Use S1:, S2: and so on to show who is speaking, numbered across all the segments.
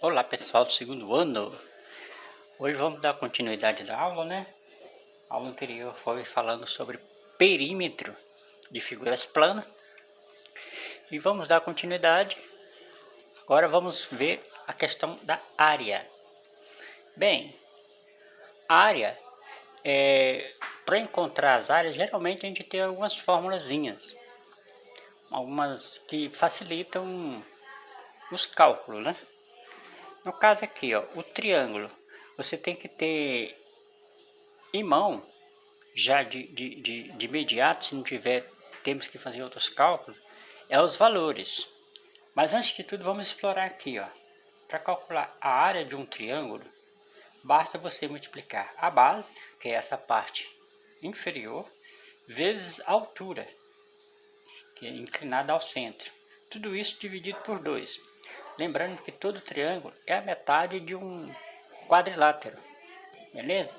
S1: Olá pessoal do segundo ano, hoje vamos dar continuidade da aula, né? A aula anterior foi falando sobre perímetro de figuras planas e vamos dar continuidade. Agora vamos ver a questão da área. Bem, área, para encontrar as áreas, geralmente a gente tem algumas formulazinhas, algumas que facilitam os cálculos, né? No caso aqui, ó, o triângulo, você tem que ter em mão, já de imediato, se não tiver, temos que fazer outros cálculos, é os valores. Mas antes de tudo, vamos explorar aqui, ó. Para calcular a área de um triângulo, basta você multiplicar a base, que é essa parte inferior, vezes a altura, que é inclinada ao centro. Tudo isso dividido por 2. Lembrando que todo triângulo é a metade de um quadrilátero, beleza?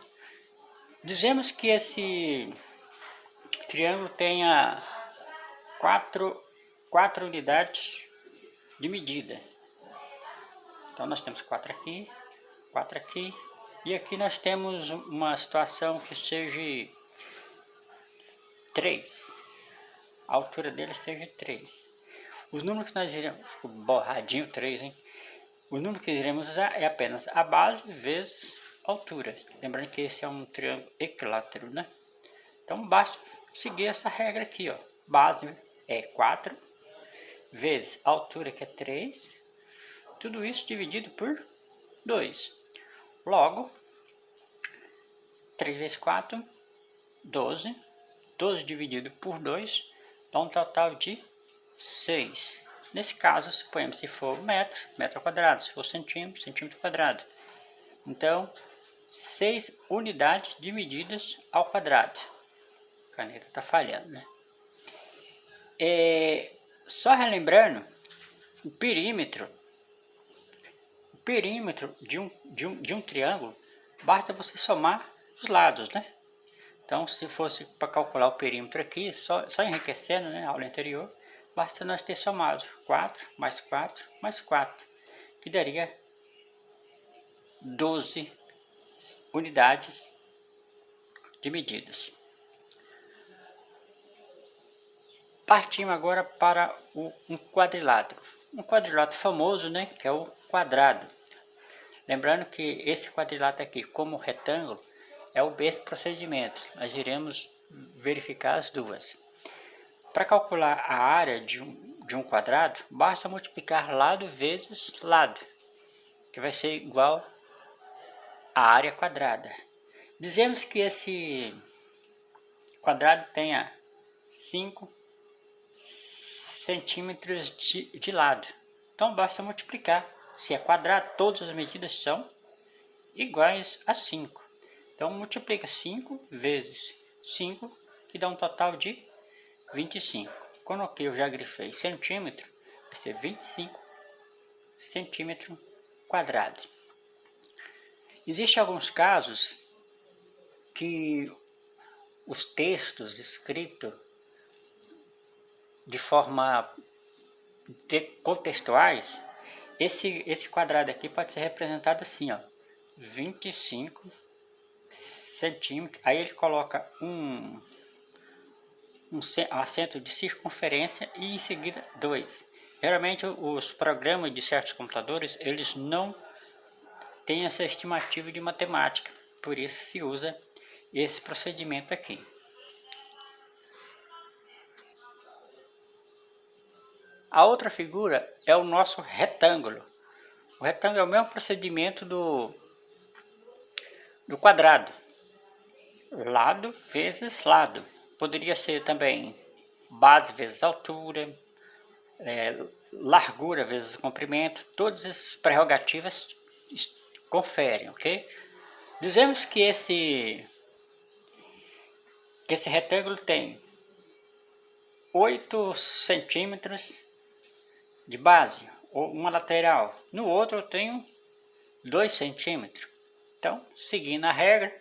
S1: Dizemos que esse triângulo tenha quatro unidades de medida. Então nós temos 4 aqui, e aqui nós temos uma situação que seja 3. A altura dele seja 3. Os números que nós iremos, ficou borradinho 3, hein? O número que iremos usar é apenas a base vezes a altura. Lembrando que esse é um triângulo equilátero, né? Então basta seguir essa regra aqui, ó. Base é 4 vezes a altura, que é 3. Tudo isso dividido por 2. Logo, 3 vezes 4, 12. 12 dividido por 2 dá um total de 6. Nesse caso, suponhamos, se for metro, metro quadrado. Se for centímetro, centímetro quadrado. Então, 6 unidades de medidas ao quadrado. A caneta está falhando, né? Só relembrando, o perímetro de um triângulo, basta você somar os lados, né? Então, se fosse para calcular o perímetro aqui, só enriquecendo, né, a aula anterior, basta nós ter somado 4 mais 4 mais 4, que daria 12 unidades de medidas. Partimos agora para um quadrilátero. Um quadrilátero famoso, né, que é o quadrado. Lembrando que esse quadrilátero aqui, como retângulo, é o mesmo procedimento. Nós iremos verificar as duas. Para calcular a área de um quadrado, basta multiplicar lado vezes lado, que vai ser igual a área quadrada. Dizemos que esse quadrado tenha 5 centímetros de lado. Então basta multiplicar. Se é quadrado, todas as medidas são iguais a 5. Então multiplica 5 vezes 5, que dá um total de 25. Quando aqui eu já grifei centímetro, vai ser 25 centímetro quadrado. Existem alguns casos que os textos escritos de forma contextuais, esse quadrado aqui pode ser representado assim, ó, 25 centímetros. Aí ele coloca um acento de circunferência e em seguida 2. Geralmente os programas de certos computadores, eles não têm essa estimativa de matemática, por isso se usa esse procedimento aqui. A outra figura é o nosso retângulo. O retângulo é o mesmo procedimento do quadrado. Lado vezes lado. Poderia ser também base vezes altura, largura vezes comprimento. Todas essas prerrogativas conferem, ok? Dizemos que esse retângulo tem 8 centímetros de base, ou uma lateral. No outro eu tenho 2 centímetros. Então, seguindo a regra,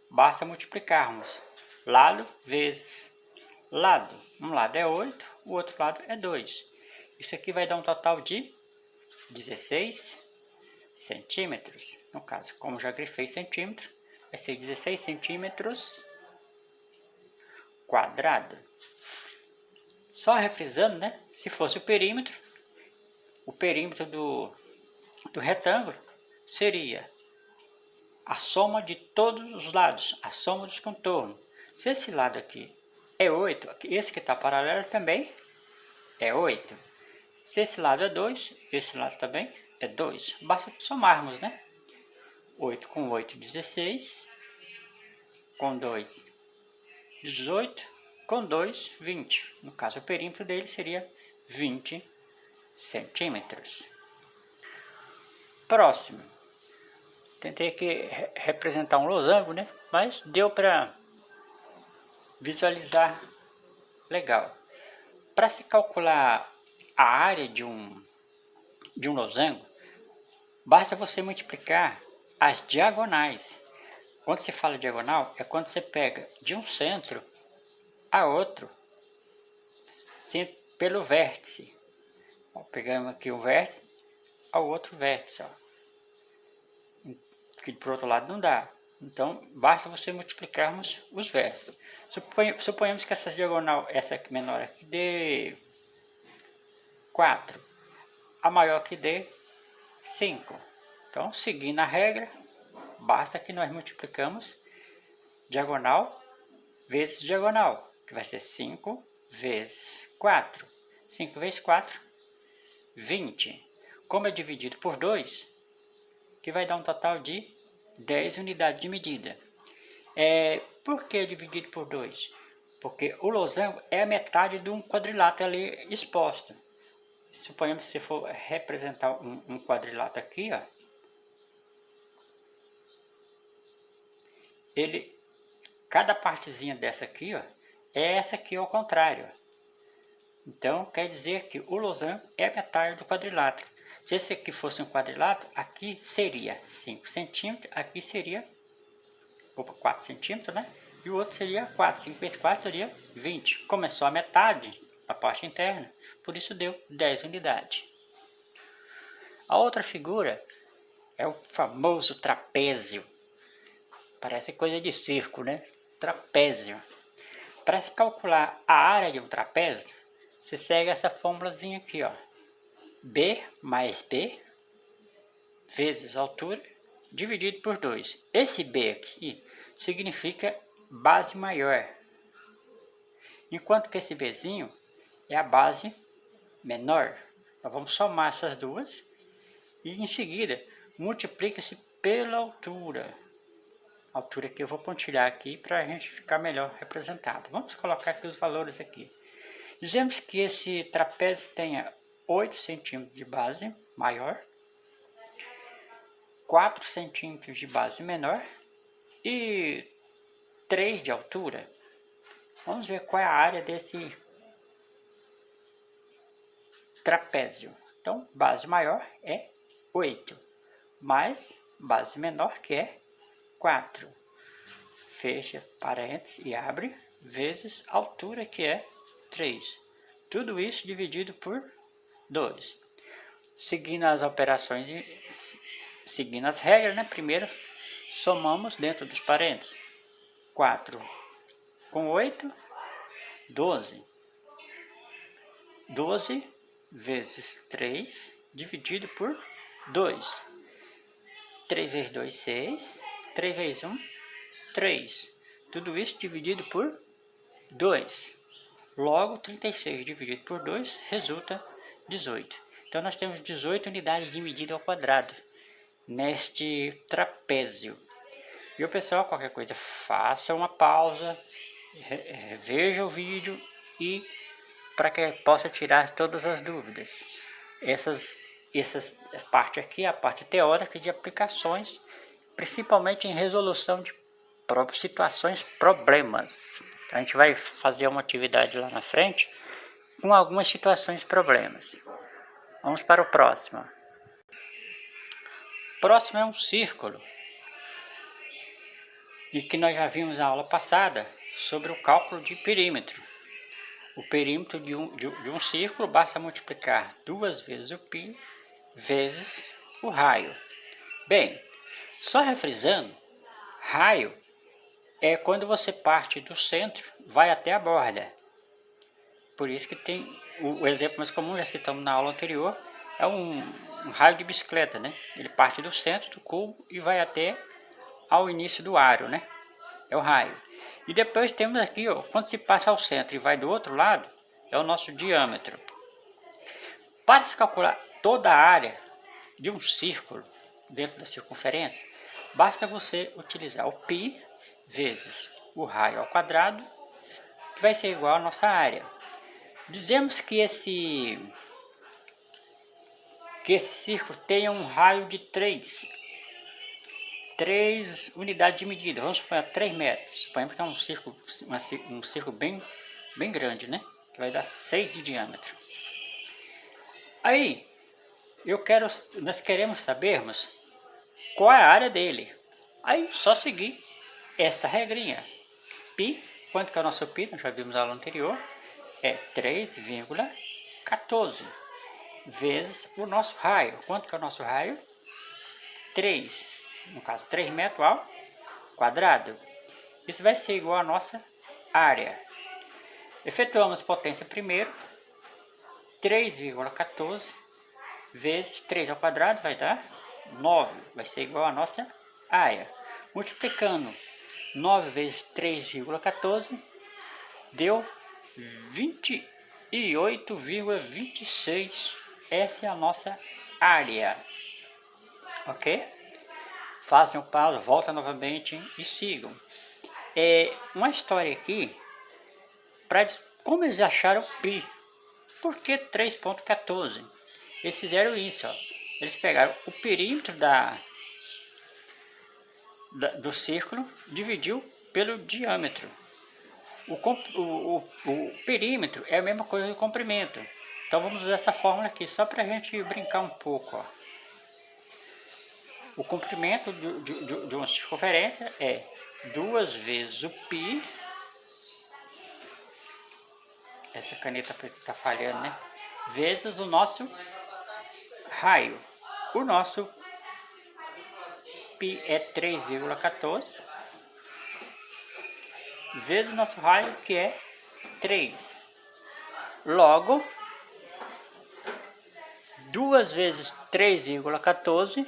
S1: basta multiplicarmos lado vezes lado. Um lado é 8, o outro lado é 2. Isso aqui vai dar um total de 16 centímetros. No caso, como já grifei centímetro, vai ser 16 centímetros quadrado. Só refrisando, né? Se fosse o perímetro do retângulo seria a soma de todos os lados, a soma dos contornos. Se esse lado aqui é 8, esse que está paralelo também é 8. Se esse lado é 2, esse lado também é 2. Basta somarmos, né? 8 com 8, 16. Com 2, 18. Com 2, 20. No caso, o perímetro dele seria 20 centímetros. Próximo. Tentei aqui representar um losango, né? Mas deu para visualizar legal. Para se calcular a área de um losango, basta você multiplicar as diagonais. Quando se fala diagonal, é quando você pega de um centro a outro pelo vértice. Ó, pegamos aqui um vértice ao outro vértice. Ó. Porque por outro lado não dá. Então, basta você multiplicarmos os vértices. Suponhamos que essa diagonal, essa menor aqui, dê 4. A maior aqui dê 5. Então, seguindo a regra, basta que nós multiplicamos diagonal vezes diagonal, que vai ser 5 vezes 4. 5 vezes 4, 20. Como é dividido por 2, que vai dar um total de 10 unidades de medida. Por que dividido por 2? Porque o losango é a metade de um quadrilátero ali exposto. Suponhamos que se for representar um quadrilátero aqui, ó, cada partezinha dessa aqui, ó, é essa aqui ao contrário. Então, quer dizer que o losango é a metade do quadrilátero. Se esse aqui fosse um quadrilátero, aqui seria 5 centímetros, aqui seria 4 centímetros, né? E o outro seria 4. 5 vezes 4 seria 20. Como é só a metade, a parte interna, por isso deu 10 unidades. A outra figura é o famoso trapézio. Parece coisa de circo, né? Trapézio. Para calcular a área de um trapézio, você segue essa fórmulazinha aqui, ó. B mais B vezes altura dividido por 2. Esse B aqui significa base maior, enquanto que esse Bzinho é a base menor. Nós vamos somar essas duas e em seguida multiplica-se pela altura. A altura que eu vou pontilhar aqui para a gente ficar melhor representado. Vamos colocar aqui os valores aqui. Dizemos que esse trapézio tenha 8 centímetros de base maior, 4 centímetros de base menor e 3 de altura. Vamos ver qual é a área desse trapézio. Então, base maior é 8, mais base menor, que é 4. Fecha parênteses e abre, vezes altura, que é 3. Tudo isso dividido por 2. Seguindo as operações, seguindo as regras, né? Primeiro, somamos dentro dos parênteses. 4 com 8, 12. 12 vezes 3, dividido por 2. 3 vezes 2, 6. 3 vezes 1, 3. Tudo isso dividido por 2. Logo, 36 dividido por 2 resulta 18. Então, nós temos 18 unidades de medida ao quadrado neste trapézio. E o pessoal, qualquer coisa, faça uma pausa, veja o vídeo e para que possa tirar todas as dúvidas. Essas parte aqui é a parte teórica de aplicações, principalmente em resolução de situações, problemas. A gente vai fazer uma atividade lá na frente com algumas situações, problemas. Vamos para o próximo. O próximo é um círculo, e que nós já vimos na aula passada sobre o cálculo de perímetro. O perímetro de um círculo basta multiplicar 2 vezes o π vezes o raio. Bem, só refrisando, raio é quando você parte do centro, vai até a borda. Por isso que tem o exemplo mais comum, já citamos na aula anterior, é um raio de bicicleta, né? Ele parte do centro do cubo e vai até ao início do aro, né? É o raio. E depois temos aqui, ó, quando se passa ao centro e vai do outro lado, é o nosso diâmetro. Para se calcular toda a área de um círculo dentro da circunferência, basta você utilizar o π vezes o raio ao quadrado, que vai ser igual à nossa área. Dizemos que esse círculo tenha um raio de 3 unidades de medida, vamos supor 3 metros, suponhamos que é um círculo bem grande, né? Que vai dar 6 de diâmetro. Aí, nós queremos sabermos qual é a área dele. Aí, só seguir esta regrinha. Π, quanto que é o nosso π? Nós já vimos na aula anterior, é 3,14 vezes o nosso raio. Quanto que é o nosso raio? 3, no caso 3 metros ao quadrado. Isso vai ser igual à nossa área. Efetuamos potência primeiro, 3,14 vezes 3 ao quadrado vai dar 9, vai ser igual à nossa área. Multiplicando 9 vezes 3,14 deu 28,26. Essa é a nossa área. Ok? Façam pausa, volta novamente e sigam. Uma história aqui para como eles acharam π. Por que 3,14? Eles fizeram isso, ó. Eles pegaram o perímetro do círculo, dividiu pelo diâmetro. O perímetro é a mesma coisa do comprimento. Então vamos usar essa fórmula aqui, só para a gente brincar um pouco. Ó. O comprimento de uma circunferência é 2 vezes o π. Essa caneta está falhando, né? Vezes o nosso raio. O nosso π é 3,14 vezes o nosso raio, que é 3. Logo, 2 vezes 3,14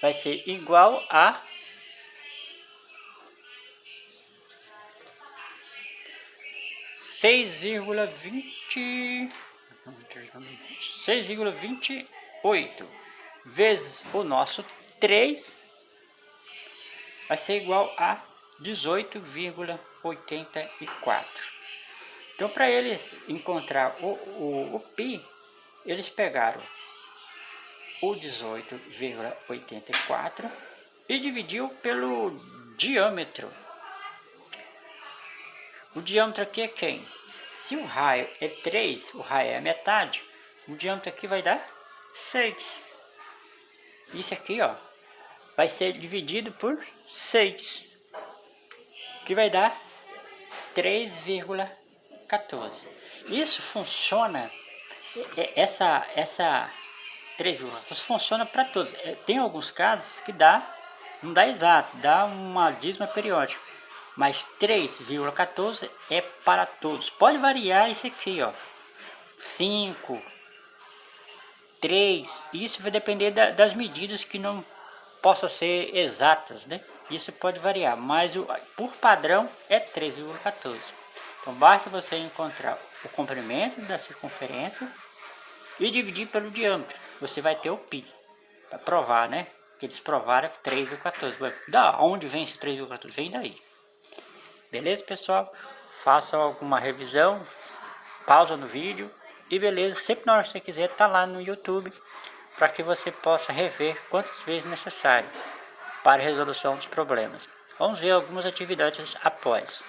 S1: vai ser igual a 6,28 vezes o nosso 3 vai ser igual a 18,84. Então, para eles encontrar o π, eles pegaram o 18,84 e dividiu pelo diâmetro. O diâmetro aqui é quem? Se o raio é 3, o raio é a metade, o diâmetro aqui vai dar 6. Isso aqui, ó, vai ser dividido por 6, que vai dar 3,14. Isso funciona, essa 3,14 funciona para todos. Tem alguns casos que não dá exato, dá uma dízima periódica. Mas 3,14 é para todos. Pode variar isso aqui, ó. 5, 3, isso vai depender das medidas que não possam ser exatas, né? Isso pode variar, mas por padrão é 3,14. Então basta você encontrar o comprimento da circunferência e dividir pelo diâmetro. Você vai ter o π. Para provar, né? Que eles provaram 3,14. Da onde vem esse 3,14? Vem daí. Beleza, pessoal? Façam alguma revisão, pausa no vídeo e beleza, sempre na hora que você quiser, tá lá no YouTube para que você possa rever quantas vezes necessário para a resolução dos problemas. Vamos ver algumas atividades após.